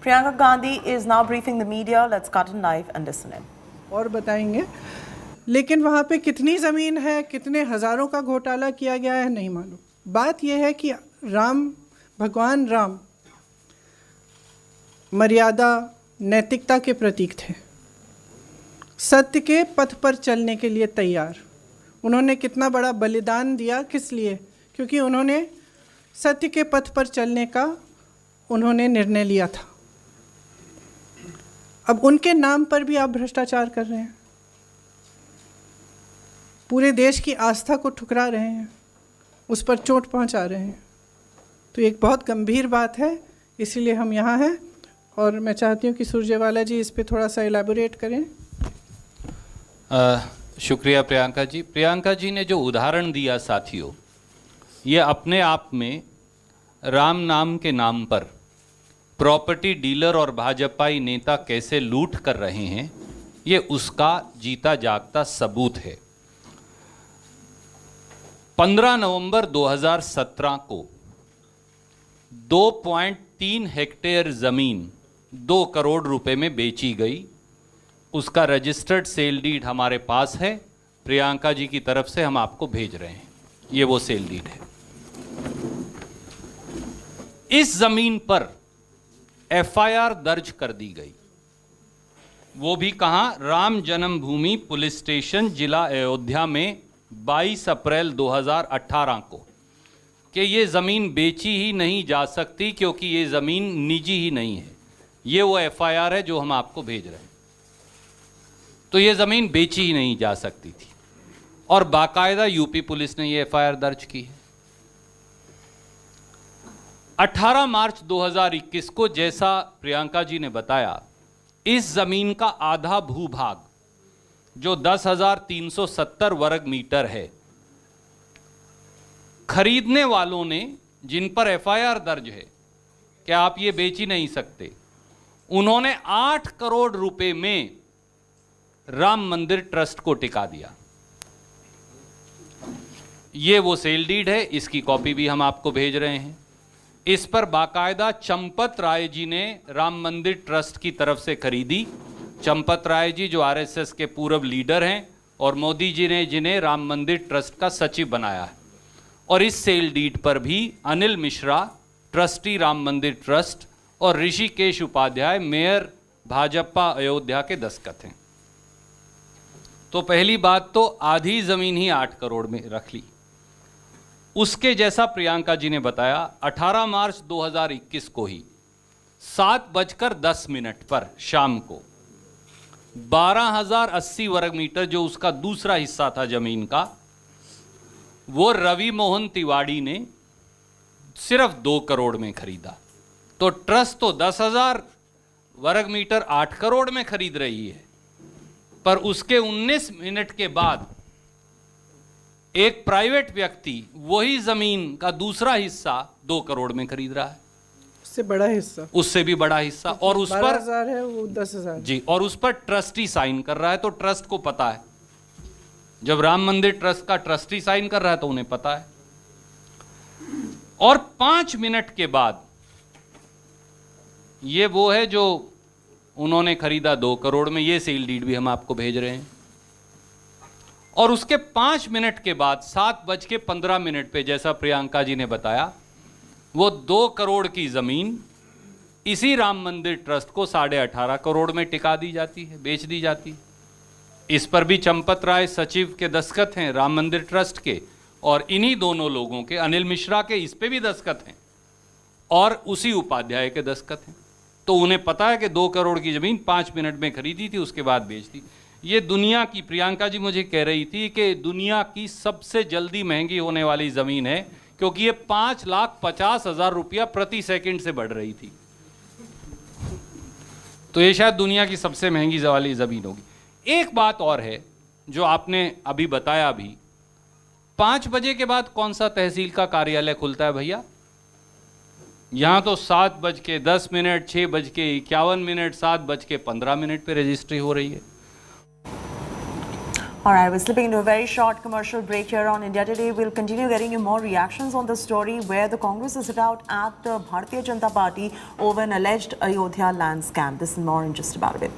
Priyanka Gandhi is now briefing the media. Let's cut in live and listen in. और बताएंगे, लेकिन वहाँ पे कितनी ज़मीन है, कितने हज़ारों का घोटाला किया गया है नहीं मालूम। बात यह है कि भगवान राम मर्यादा, नैतिकता के प्रतीक थे, सत्य के पथ पर चलने के लिए तैयार। उन्होंने कितना बड़ा बलिदान दिया, किस लिए? क्योंकि उन्होंने सत्य के पथ पर चलने का उन्होंने निर्णय लिया था। अब उनके नाम पर भी आप भ्रष्टाचार कर रहे हैं, पूरे देश की आस्था को ठुकरा रहे हैं, उस पर चोट पहुंचा रहे हैं। तो एक बहुत गंभीर बात है, इसीलिए हम यहाँ हैं और मैं चाहती हूँ कि सुरजेवाला जी इस पे थोड़ा सा इलैबोरेट करें। शुक्रिया प्रियंका जी। प्रियंका जी ने जो उदाहरण दिया साथियों, ये अपने आप में राम नाम के नाम पर प्रॉपर्टी डीलर और भाजपाई नेता कैसे लूट कर रहे हैं, ये उसका जीता जागता सबूत है। 15 नवंबर 2017 को 2.3 हेक्टेयर ज़मीन 2 करोड़ रुपए में बेची गई। उसका रजिस्टर्ड सेल डीड हमारे पास है, प्रियंका जी की तरफ से हम आपको भेज रहे हैं। ये वो सेल डीड है। इस ज़मीन पर एफआईआर दर्ज कर दी गई, वो भी कहां? राम जन्मभूमि पुलिस स्टेशन जिला अयोध्या में 22 अप्रैल 2018 को, कि ये ज़मीन बेची ही नहीं जा सकती क्योंकि ये ज़मीन निजी ही नहीं है। ये वो एफआईआर है जो हम आपको भेज रहे हैं। तो ये ज़मीन बेची ही नहीं जा सकती थी और बाकायदा यूपी पुलिस ने ये एफआईआर दर्ज की है। 18 मार्च 2021 को, जैसा प्रियंका जी ने बताया, इस ज़मीन का आधा भूभाग जो 10,370 वर्ग मीटर है, खरीदने वालों ने, जिन पर एफआईआर दर्ज है कि आप ये बेच ही नहीं सकते, उन्होंने 8 करोड़ रुपए में राम मंदिर ट्रस्ट को टिका दिया। ये वो सेल डीड है, इसकी कॉपी भी हम आपको भेज रहे हैं। इस पर बाकायदा चंपत राय जी ने राम मंदिर ट्रस्ट की तरफ से खरीदी। चंपत राय जी जो आरएसएस के पूर्व लीडर हैं और मोदी जी ने जिन्हें राम मंदिर ट्रस्ट का सचिव बनाया है। और इस सेल डीड पर भी अनिल मिश्रा, ट्रस्टी राम मंदिर ट्रस्ट, और ऋषिकेश उपाध्याय, मेयर भाजपा अयोध्या के दस्तखत हैं। तो पहली बात तो आधी ज़मीन ही 8 करोड़ में रख ली। उसके जैसा प्रियंका जी ने बताया, 18 मार्च 2021 को ही 7:10 पर शाम को 12,080 वर्ग मीटर जो उसका दूसरा हिस्सा था ज़मीन का, वो रवि मोहन तिवाड़ी ने सिर्फ 2 करोड़ में खरीदा। तो ट्रस्ट तो 10,000 वर्ग मीटर 8 करोड़ में खरीद रही है, पर उसके 19 मिनट के बाद एक प्राइवेट व्यक्ति वही जमीन का दूसरा हिस्सा 2 करोड़ में खरीद रहा है। उससे बड़ा हिस्सा, उससे भी बड़ा हिस्सा, और उस पर 12,000 है, वो 10,000 जी, और उस पर ट्रस्टी साइन कर रहा है। तो ट्रस्ट को पता है, जब राम मंदिर ट्रस्ट का ट्रस्टी साइन कर रहा है तो उन्हें पता है। और 5 मिनट के बाद, ये वो है जो उन्होंने खरीदा 2 करोड़ में, ये सेल डीड भी हम आपको भेज रहे हैं। और उसके 5 मिनट के बाद 7:15 पे, जैसा प्रियंका जी ने बताया, वो 2 करोड़ की ज़मीन इसी राम मंदिर ट्रस्ट को 18.5 करोड़ में टिका दी जाती है, बेच दी जाती है। इस पर भी चंपत राय सचिव के दस्तखत हैं राम मंदिर ट्रस्ट के, और इन्हीं दोनों लोगों के, अनिल मिश्रा के, इस पे भी दस्तखत हैं और उसी उपाध्याय के दस्तखत हैं। तो उन्हें पता है कि 2 करोड़ की ज़मीन 5 मिनट में खरीदी थी, उसके बाद बेच दी। ये दुनिया की, प्रियंका जी मुझे कह रही थी कि दुनिया की सबसे जल्दी महंगी होने वाली ज़मीन है, क्योंकि ये 5,50,000 रुपया प्रति सेकंड से बढ़ रही थी। तो ये शायद दुनिया की सबसे महंगी वाली ज़मीन होगी। एक बात और है जो आपने अभी बताया भी, 5 बजे के बाद कौन सा तहसील का कार्यालय खुलता है भैया? यहाँ तो 7:10, 6:51, 7:15 पे रजिस्ट्री हो रही है। All right, we're slipping into a very short commercial break here on India Today. We'll continue getting you more reactions on the story where the Congress is hit out at the Bharatiya Janata Party over an alleged Ayodhya land scam. This and more in just about a bit.